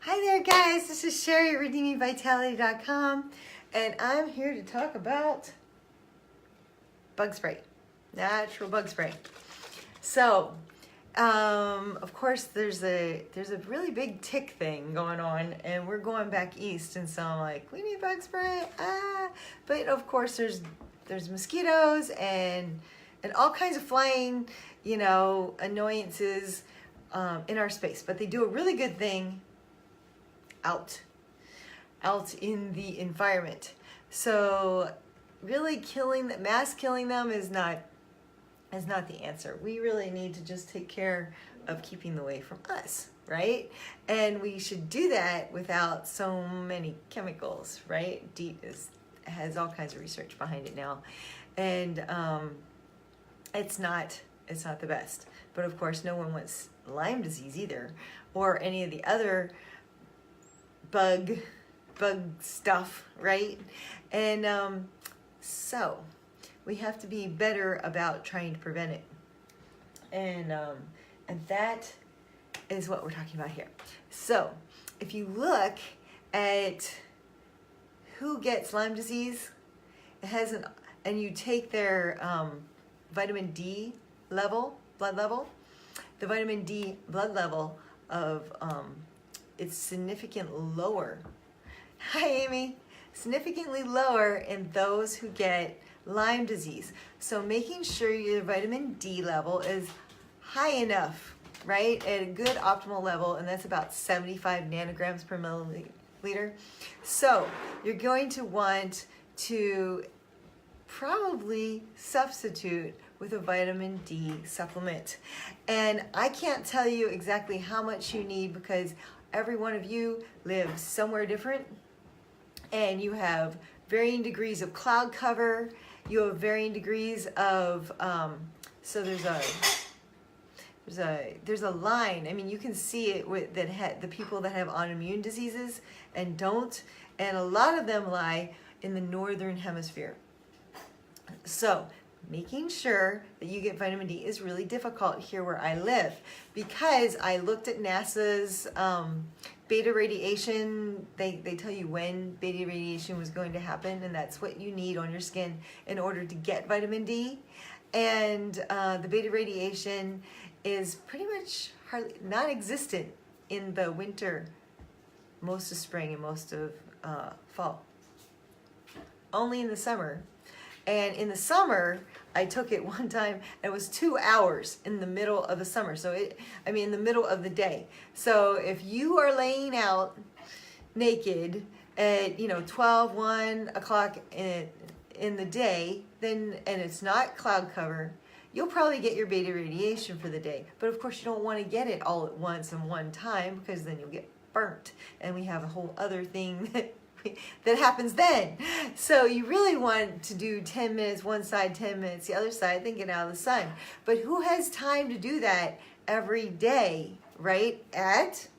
Hi there guys, this is Sherry at RedeemingVitality.com and I'm here to talk about bug spray, natural bug spray. So, of course there's a really big tick thing going on and we're going back east and so I'm like, we need bug spray, but of course there's mosquitoes and all kinds of flying, annoyances in our space, but they do a really good thing out in the environment. So really mass killing them is not the answer. We really need to just take care of keeping them away from us, right? And we should do that without so many chemicals, right? DEET has all kinds of research behind it now, and it's not the best. But of course, no one wants Lyme disease either, or any of the other bug stuff, right? And so we have to be better about trying to prevent it, and that is what we're talking about here. So if you look at who gets Lyme disease, it has and you take their vitamin D blood level, the vitamin D blood level of it's significantly lower. Hi, Amy. Significantly lower in those who get Lyme disease. So making sure your vitamin D level is high enough, right? At a good optimal level, and that's about 75 nanograms per milliliter. So you're going to want to probably substitute with a vitamin D supplement. And I can't tell you exactly how much you need because every one of you lives somewhere different, and you have varying degrees of cloud cover. You have varying degrees of so there's a line. I mean, you can see it with the people that have autoimmune diseases and don't, and a lot of them lie in the northern hemisphere. So making sure that you get vitamin D is really difficult here where I live because I looked at NASA's beta radiation. They tell you when beta radiation was going to happen, and that's what you need on your skin in order to get vitamin D. And the beta radiation is pretty much hardly non-existent in the winter, most of spring and most of fall. Only in the summer. And in the summer, I took it one time, and it was 2 hours in the middle of the summer. So in the middle of the day. So if you are laying out naked at 12, 1 o'clock in the day, then and it's not cloud cover, you'll probably get your beta radiation for the day. But of course, you don't want to get it all at once and one time because then you'll get burnt. And we have a whole other thing that happens then. So you really want to do 10 minutes one side, 10 minutes the other side, then get out of the sun. But who has time to do that every day, right? At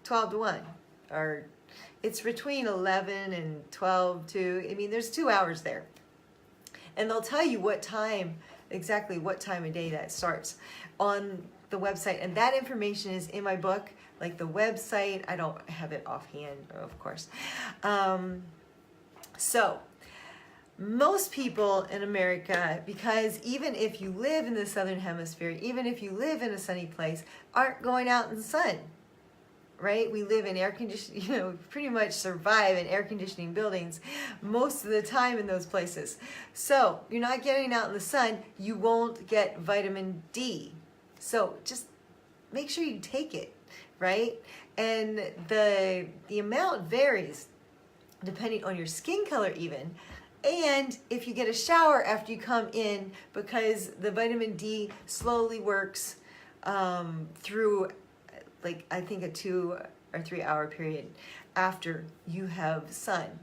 12 to 1, or it's between 11 and 12 to, there's 2 hours there. And they'll tell you exactly what time of day that starts on the website. And that information is in my book. Like the website, I don't have it offhand, of course. So most people in America, because even if you live in the southern hemisphere, even if you live in a sunny place, aren't going out in the sun, right? We live in air conditioning, pretty much survive in air conditioning buildings most of the time in those places. So you're not getting out in the sun, you won't get vitamin D. So just make sure you take it. Right? And the amount varies depending on your skin color even, and if you get a shower after you come in, because the vitamin D slowly works through I think a 2 or 3 hour period after you have sun.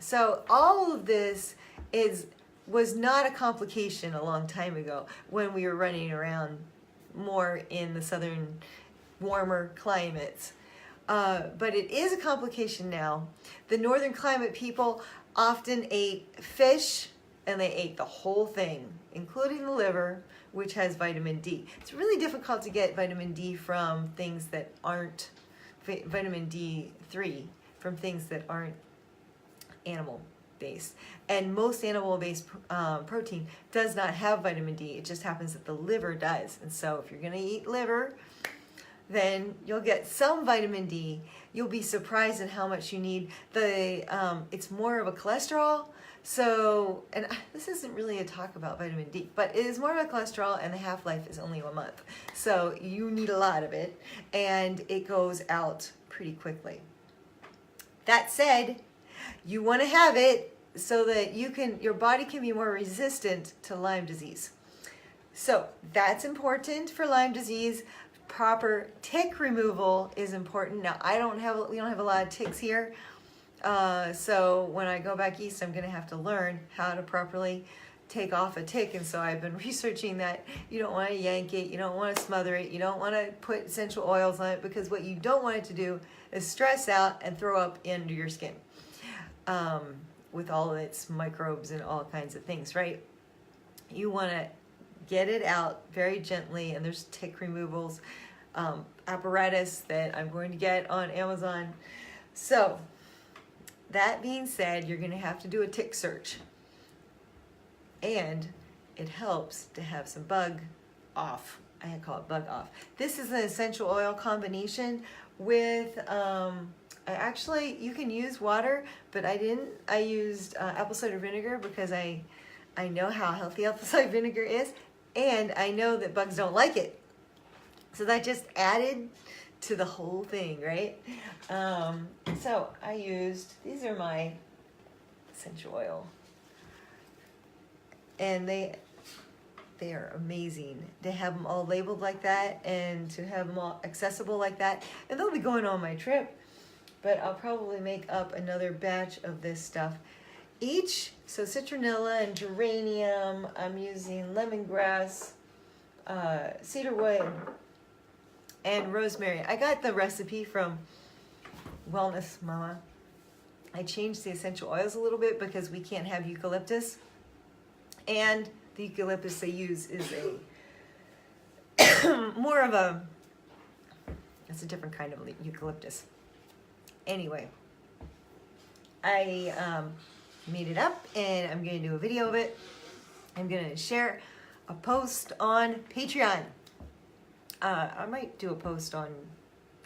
So all of this was not a complication a long time ago when we were running around more in the southern warmer climates, but it is a complication now. The northern climate people often ate fish, and they ate the whole thing, including the liver, which has vitamin D. It's really difficult to get vitamin D from things that aren't vitamin D3 from things that aren't animal based. And most animal based protein does not have vitamin D. It just happens that the liver does. And so if you're going to eat liver, then you'll get some vitamin D. You'll be surprised at how much you need. It's more of a cholesterol. So, and this isn't really a talk about vitamin D, but it is more of a cholesterol, and the half-life is only 1 month. So you need a lot of it, and it goes out pretty quickly. That said, you want to have it so that your body can be more resistant to Lyme disease. So that's important for Lyme disease. Proper tick removal is important. Now, we don't have a lot of ticks here. So when I go back east, I'm going to have to learn how to properly take off a tick. And so I've been researching that. You don't want to yank it. You don't want to smother it. You don't want to put essential oils on it, because what you don't want it to do is stress out and throw up into your skin with all of its microbes and all kinds of things, right? You want to get it out very gently, and there's tick removals apparatus that I'm going to get on Amazon. So that being said, you're going to have to do a tick search, and it helps to have some bug off. I call it bug off. This is an essential oil combination with actually you can use water, but I didn't. I used apple cider vinegar because I know how healthy apple cider vinegar is, and I know that bugs don't like it. So that just added to the whole thing, right? So I used, these are my essential oil, and they are amazing to have them all labeled like that and to have them all accessible like that. And they'll be going on my trip, but I'll probably make up another batch of this stuff each. So citronella and geranium, I'm using lemongrass, cedarwood, and rosemary. I got the recipe from Wellness Mama. I changed the essential oils a little bit because we can't have eucalyptus, and the eucalyptus they use is it's a different kind of eucalyptus. Anyway, I made it up, and I'm going to do a video of it. I'm going to share a post on Patreon. I might do a post on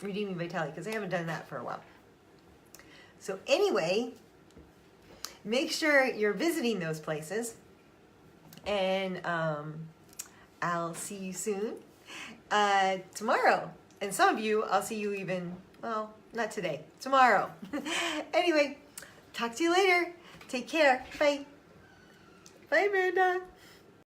Redeeming Vitality because I haven't done that for a while. So anyway, make sure you're visiting those places, and I'll see you soon tomorrow. And some of you, I'll see you even, well, not today, tomorrow. Anyway, talk to you later. Take care. Bye. Bye, Amanda.